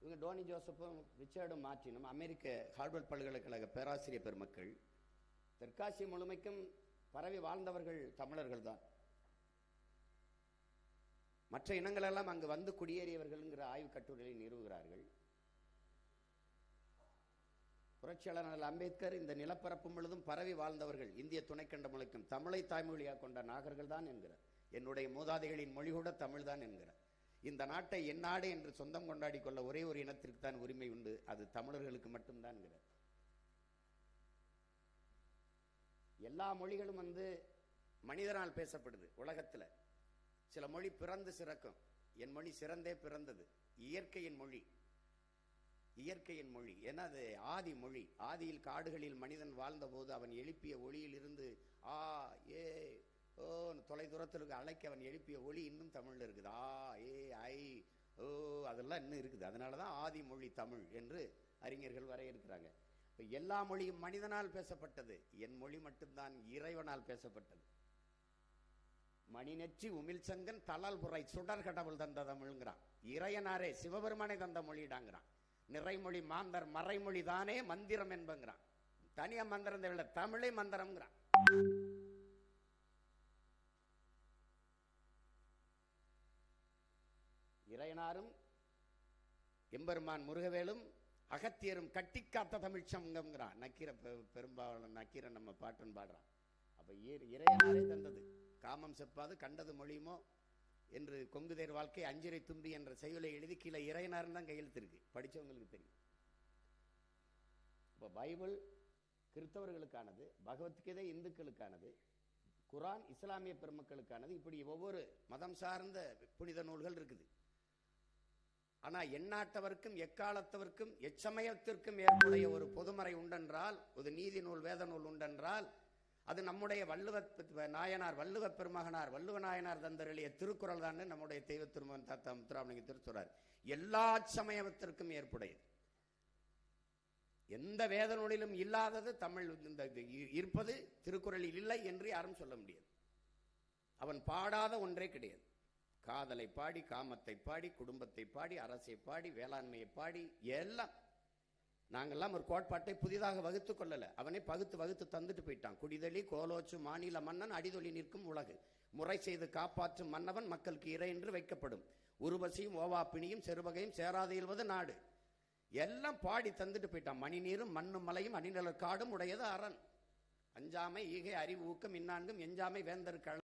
இவங்க டோனி ஜோசப்பும் ரிச்சர்டும் மார்ட்டினும் அமெரிக்க ஹார்வர்ட் பல்கலைக்கழக பேராசிரியர் பெருமக்கள். தெற்காசிய முழுமைக்கும் பரவி வாழ்ந்தவர்கள் தமிழர்கள் தான். மற்ற இனங்களெல்லாம் அங்கு வந்து குடியேறியவர்கள்ங்கிற ஆய்வு கட்டுரைகளை நிறுவுகிறார்கள். புரட்சியாளர் அம்பேத்கர் இந்த நிலப்பரப்பு முழுதும் பரவி வாழ்ந்தவர்கள் இந்திய துணைக்கண்டம் முழுக்கும் தமிழை தாய்மொழியாக கொண்ட நாகர்கள் தான் என்கிறார். என்னுடைய மூதாதைகளின் மொழி கூட தமிழ் தான் என்கிறார். இந்த நாட்டை என் நாடு என்று சொந்தம் கொண்டாடி கொள்ள ஒரே ஒரு இனத்திற்கு தான் உரிமை உண்டு, அது தமிழர்களுக்கு மட்டும்தான் என்கிறார். எல்லா மொழிகளும் மனிதனால் பேசப்படுது உலகத்துல. சில மொழி பிறந்து சிறக்கும். என் மொழி சிறந்தே பிறந்தது. இயற்கையின் மொழி, இயற்கையின் மொழி. ஏன்னா அது ஆதி மொழி. ஆதியில் காடுகளில் மனிதன் வாழ்ந்த போது அவன் எழுப்பிய ஒளியில் இருந்து ஆ ஏ ஓ தொலை தூரத்திற்கு அழைக்க அவன் எழுப்பிய ஒளி இன்னும் தமிழ்ல இருக்குது. ஆ ஏ ஐ ஓ அதெல்லாம் இன்னும் இருக்குது. அதனாலதான் ஆதி மொழி தமிழ் என்று அறிஞர்கள் வரையறுக்கிறாங்க. எல்லா மொழியும் மனிதனால் பேசப்பட்டது. என் மொழி மட்டும்தான் இறைவனால் பேசப்பட்டது. மணிநெற்றி உமிழ்சங்கன் தலால் புரை சுடர் கடவுள் தந்த தமிழ்ங்கிறான். இறையனாரே சிவபெருமானை தந்த மொழிடாங்கிறான். நிறைமொழி மாந்தர் மறைமொழி தானே மந்திரம் என்பங்கிறான். தனியா மந்திரம் தேவையில்லை, தமிழே மந்திரம்ங்கிறான். இறையனாரும் எம்பெருமான் முருகவேலும் அகத்தியரும் கட்டி காத்த தமிழ் சங்கம்ங்கிறான். நக்கீர பெரும்பாலும் நக்கீரன் நம்ம பாட்டன் பாடுறான். அப்ப இறையனாரே தந்தது. காமம் செப்பாது கண்டது மொழியுமோ என்று கொங்குதேர் வாழ்க்கை அஞ்சிரை தும்பி என்ற செய்யுளை எழுதி கீழே இறையனார் தான் கையெழுத்து இருக்கு. படிச்சவங்களுக்கு தெரியும். இப்ப பைபிள் கிறிஸ்தவர்களுக்கானது, பகவத்கீதை இந்துக்களுக்கானது, குரான் இஸ்லாமிய பெருமக்களுக்கானது. இப்படி ஒவ்வொரு மதம் சார்ந்த புனித நூல்கள் இருக்குது. ஆனா எந்நாட்டவர்க்கும் எக்காலத்தவர்க்கும் எச்சமயத்திற்கும் ஏற்புடைய ஒரு பொதுமறை உண்டென்றால், ஒரு நீதி நூல் வேத நூல் உண்டென்றால், அது நம்முடைய நாயனார் வள்ளுவ பெருமகனார் வள்ளுவ நாயனார் தந்தருளிய திருக்குறள் தான். நம்முடைய தெய்வ திருமகன் தாத்தா முத்துராமலிங்க திருச்சுறார். எல்லா சமயத்திற்கும் ஏற்புடையது. எந்த வேத நூலிலும் இல்லாதது தமிழ் இருப்பது திருக்குறளில் இல்லை என்று யாரும் சொல்ல முடியாது. அவன் பாடாத ஒன்றே கிடையாது. காதலை பாடி, காமத்தை பாடி, குடும்பத்தை பாடி, அரசை பாடி, வேளாண்மையை பாடி, எல்லாம். நாங்கெல்லாம் ஒரு கோட்பாட்டை புதிதாக வகுத்துக் கொள்ளல. அவனை வகுத்து தந்துட்டு போயிட்டான். குடிதலி கோலோச்சு மாநில மன்னன் அடிதொலி நிற்கும் உலகு முறை செய்து காப்பாற்றும் மன்னவன் மக்களுக்கு இறை என்று வைக்கப்படும். உருவசியும் ஓவா பிணியும் செருவகையும் சேராது இயல்வது நாடு. எல்லாம் பாடி தந்துட்டு போயிட்டான். மணி நீரும் மண்ணும் மலையும் அணிநிலர் காடும் உடையது அரண். அஞ்சாமை ஈகை அறிவு ஊக்கம் இன்னான்கும் எஞ்சாமை வேந்தருக்கு